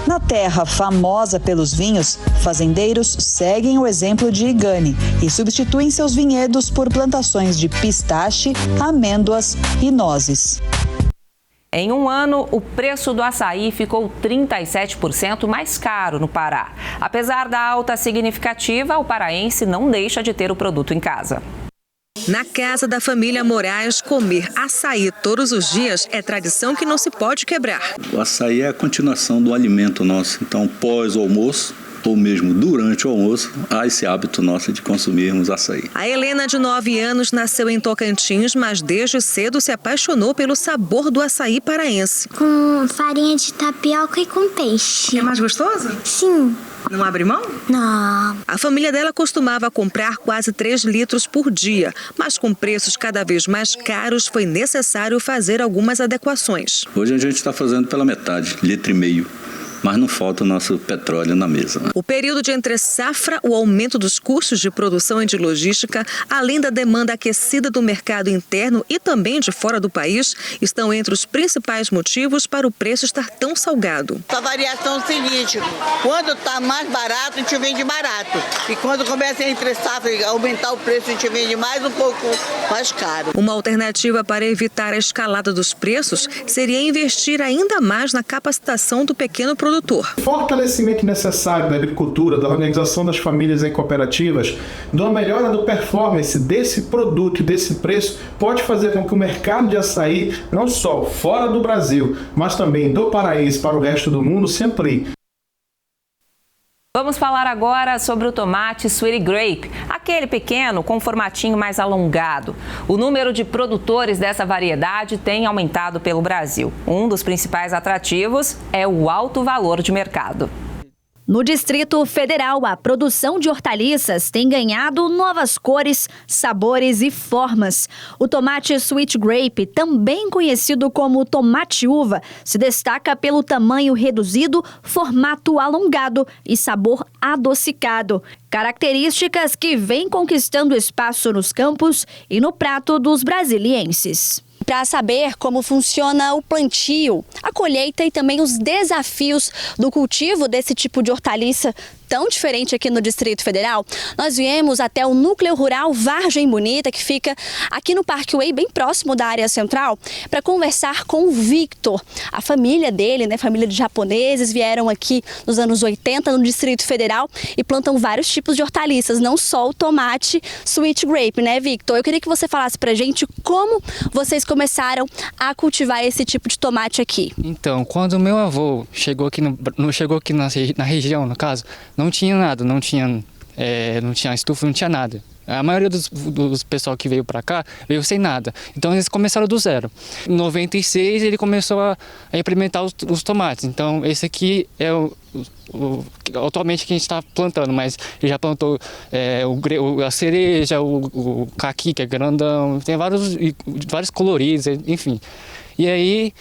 Na terra famosa pelos vinhos, fazendeiros seguem o exemplo de Igani e substituem seus vinhedos por plantações de pistache, amêndoas e nozes. Em um ano, o preço do açaí ficou 37% mais caro no Pará. Apesar da alta significativa, o paraense não deixa de ter o produto em casa. Na casa da família Moraes, comer açaí todos os dias é tradição que não se pode quebrar. O açaí é a continuação do alimento nosso. Então, pós o almoço, ou mesmo durante o almoço, há esse hábito nosso de consumirmos açaí. A Helena, de 9 anos, nasceu em Tocantins, mas desde cedo se apaixonou pelo sabor do açaí paraense. Com farinha de tapioca e com peixe. É mais gostoso? Sim. Não abre mão? Não. A família dela costumava comprar quase 3 litros por dia, mas com preços cada vez mais caros foi necessário fazer algumas adequações. Hoje a gente está fazendo pela metade, 1,5 litros. Mas não falta o nosso petróleo na mesa. O período de entre safra, o aumento dos custos de produção e de logística, além da demanda aquecida do mercado interno e também de fora do país, estão entre os principais motivos para o preço estar tão salgado. A variação é o seguinte, quando está mais barato, a gente vende barato. E quando começa a entre safra e aumentar o preço, a gente vende mais um pouco mais caro. Uma alternativa para evitar a escalada dos preços seria investir ainda mais na capacitação do pequeno produtor. Fortalecimento necessário da agricultura, da organização das famílias em cooperativas, da melhora do performance desse produto e desse preço pode fazer com que o mercado de açaí, não só fora do Brasil, mas também do paraíso para o resto do mundo, se amplie. Vamos falar agora sobre o tomate Sweet Grape, aquele pequeno com formatinho mais alongado. O número de produtores dessa variedade tem aumentado pelo Brasil. Um dos principais atrativos é o alto valor de mercado. No Distrito Federal, a produção de hortaliças tem ganhado novas cores, sabores e formas. O tomate Sweet Grape, também conhecido como tomate uva, se destaca pelo tamanho reduzido, formato alongado e sabor adocicado. Características que vêm conquistando espaço nos campos e no prato dos brasilienses. Para saber como funciona o plantio, a colheita e também os desafios do cultivo desse tipo de hortaliça tão diferente aqui no Distrito Federal, nós viemos até o núcleo rural Vargem Bonita, que fica aqui no Parkway, bem próximo da área central, para conversar com o Victor. A família dele, família de japoneses, vieram aqui nos anos 80 no Distrito Federal e plantam vários tipos de hortaliças, não só o tomate Sweet Grape, né, Victor? Eu queria que você falasse pra gente como vocês começaram a cultivar esse tipo de tomate aqui. Então, quando meu avô chegou aqui, na região, no caso, não tinha nada, não tinha estufa, não tinha nada. A maioria dos pessoal que veio para cá veio sem nada. Então eles começaram do zero. Em 96 ele começou a implementar os tomates. Então esse aqui é atualmente que a gente está plantando, mas ele já plantou a cereja, o caqui, que é grandão, tem vários coloridos, enfim. E aí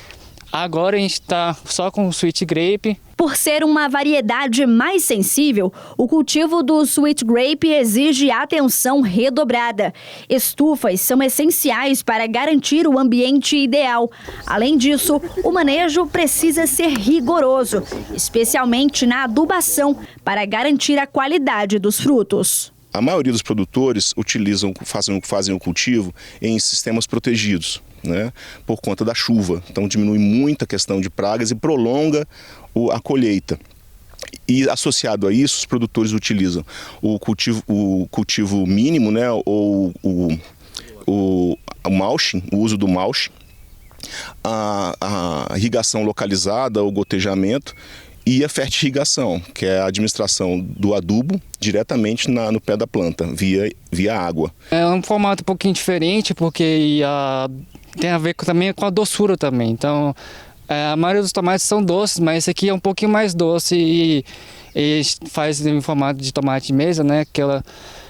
agora a gente está só com o Sweet Grape. Por ser uma variedade mais sensível, o cultivo do Sweet Grape exige atenção redobrada. Estufas são essenciais para garantir o ambiente ideal. Além disso, o manejo precisa ser rigoroso, especialmente na adubação, para garantir a qualidade dos frutos. A maioria dos produtores fazem o cultivo em sistemas protegidos, por conta da chuva. Então diminui muito a questão de pragas e prolonga a colheita. E associado a isso, os produtores utilizam o cultivo mínimo, ou o mulching, o uso do mulching, a irrigação localizada, o gotejamento, e a fertirrigação, que é a administração do adubo diretamente no pé da planta, via água. É um formato um pouquinho diferente, porque tem a ver também com a doçura também. Então, a maioria dos tomates são doces, mas esse aqui é um pouquinho mais doce e faz em formato de tomate de mesa,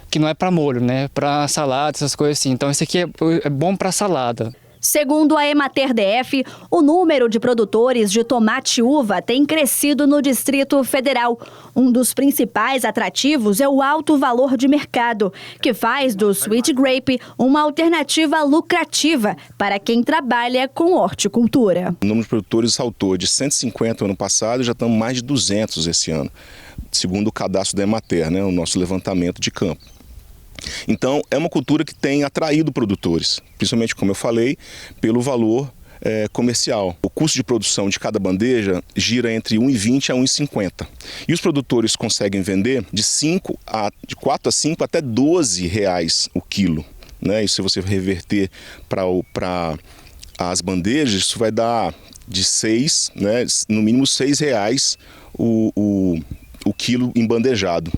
que não é para molho, para salada, essas coisas assim. Então, esse aqui é bom para salada. Segundo a Emater DF, o número de produtores de tomate uva tem crescido no Distrito Federal. Um dos principais atrativos é o alto valor de mercado, que faz do Sweet Grape uma alternativa lucrativa para quem trabalha com horticultura. O número de produtores saltou de 150 ano passado e já estamos mais de 200 esse ano, segundo o cadastro da Emater, o nosso levantamento de campo. Então, é uma cultura que tem atraído produtores, principalmente, como eu falei, pelo valor comercial. O custo de produção de cada bandeja gira entre R$ 1,20 a R$ 1,50. E os produtores conseguem vender de 4 a 5 até R$ 12 o quilo. né? E se você reverter para as bandejas, isso vai dar de 6, né? No mínimo R$6 o quilo embandejado.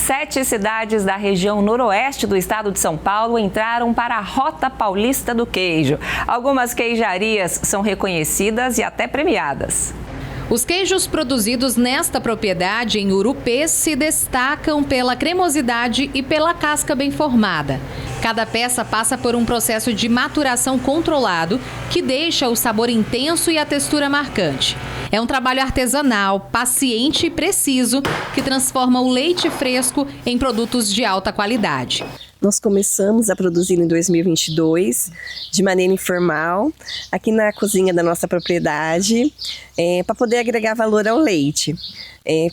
7 cidades da região noroeste do estado de São Paulo entraram para a Rota Paulista do Queijo. Algumas queijarias são reconhecidas e até premiadas. Os queijos produzidos nesta propriedade em Urupês se destacam pela cremosidade e pela casca bem formada. Cada peça passa por um processo de maturação controlado que deixa o sabor intenso e a textura marcante. É um trabalho artesanal, paciente e preciso que transforma o leite fresco em produtos de alta qualidade. Nós começamos a produzir em 2022, de maneira informal, aqui na cozinha da nossa propriedade, para poder agregar valor ao leite.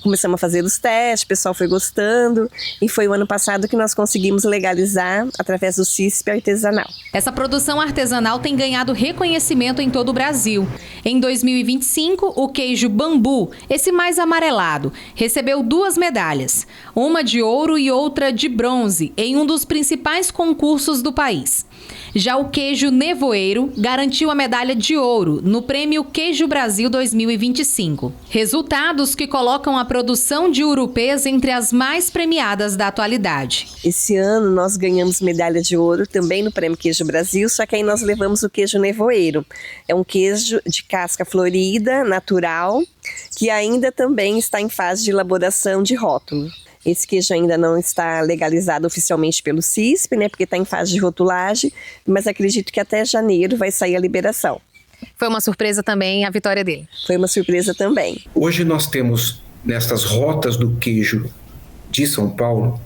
Começamos a fazer os testes, o pessoal foi gostando e foi o ano passado que nós conseguimos legalizar através do CISP artesanal. Essa produção artesanal tem ganhado reconhecimento em todo o Brasil. Em 2025, o queijo Bambu, esse mais amarelado, recebeu 2 medalhas, uma de ouro e outra de bronze, em um dos principais concursos do país. Já o queijo Nevoeiro garantiu a medalha de ouro no Prêmio Queijo Brasil 2025. Resultados que colocam a produção de Urupês entre as mais premiadas da atualidade. Esse ano nós ganhamos medalha de ouro também no Prêmio Queijo Brasil, só que aí nós levamos o queijo Nevoeiro. É um queijo de casca florida, natural, que ainda também está em fase de elaboração de rótulo. Esse queijo ainda não está legalizado oficialmente pelo CISP, né, porque está em fase de rotulagem, mas acredito que até janeiro vai sair a liberação. Foi uma surpresa também a vitória dele? Foi uma surpresa também. Hoje nós temos, nestas rotas do queijo de São Paulo,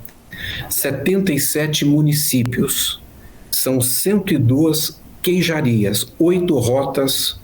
77 municípios. São 102 queijarias, 8 rotas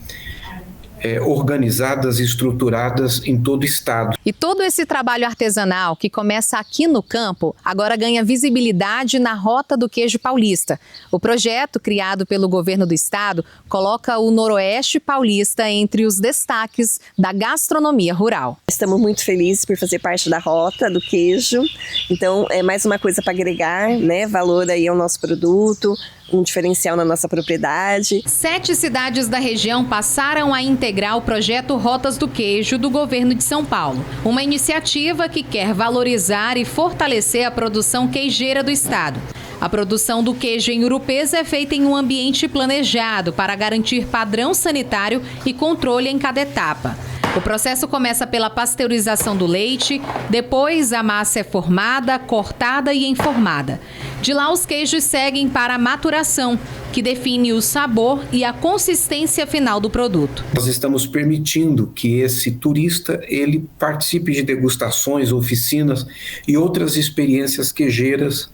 organizadas e estruturadas em todo o estado. E todo esse trabalho artesanal que começa aqui no campo, agora ganha visibilidade na Rota do Queijo Paulista. O projeto, criado pelo governo do estado, coloca o Noroeste Paulista entre os destaques da gastronomia rural. Estamos muito felizes por fazer parte da Rota do Queijo. Então, é mais uma coisa para agregar, né, valor aí ao nosso produto, um diferencial na nossa propriedade. 7 cidades da região passaram a integrar o projeto Rotas do Queijo do governo de São Paulo. Uma iniciativa que quer valorizar e fortalecer a produção queijeira do estado. A produção do queijo em Urupês é feita em um ambiente planejado para garantir padrão sanitário e controle em cada etapa. O processo começa pela pasteurização do leite, depois a massa é formada, cortada e enformada. De lá, os queijos seguem para a maturação, que define o sabor e a consistência final do produto. Nós estamos permitindo que esse turista ele participe de degustações, oficinas e outras experiências queijeiras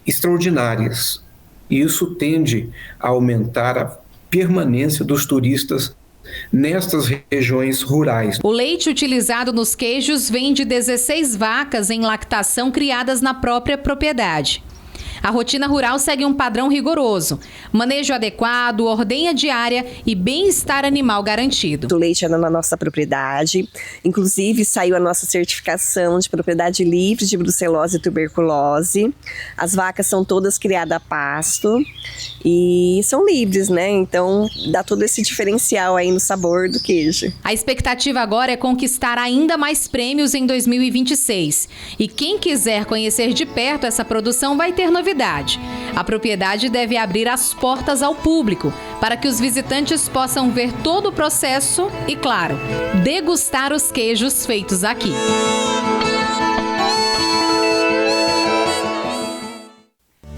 extraordinárias. E isso tende a aumentar a permanência dos turistas nestas regiões rurais. O leite utilizado nos queijos vem de 16 vacas em lactação criadas na própria propriedade. A rotina rural segue um padrão rigoroso: manejo adequado, ordenha diária e bem-estar animal garantido. O leite é na nossa propriedade, inclusive saiu a nossa certificação de propriedade livre de brucelose e tuberculose. As vacas são todas criadas a pasto e são livres, né? Então dá todo esse diferencial aí no sabor do queijo. A expectativa agora é conquistar ainda mais prêmios em 2026. E quem quiser conhecer de perto essa produção vai ter novidades. A propriedade deve abrir as portas ao público para que os visitantes possam ver todo o processo e, claro, degustar os queijos feitos aqui.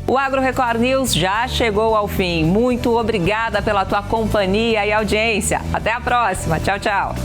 O Agro Record News já chegou ao fim. Muito obrigada pela tua companhia e audiência. Até a próxima. Tchau, tchau.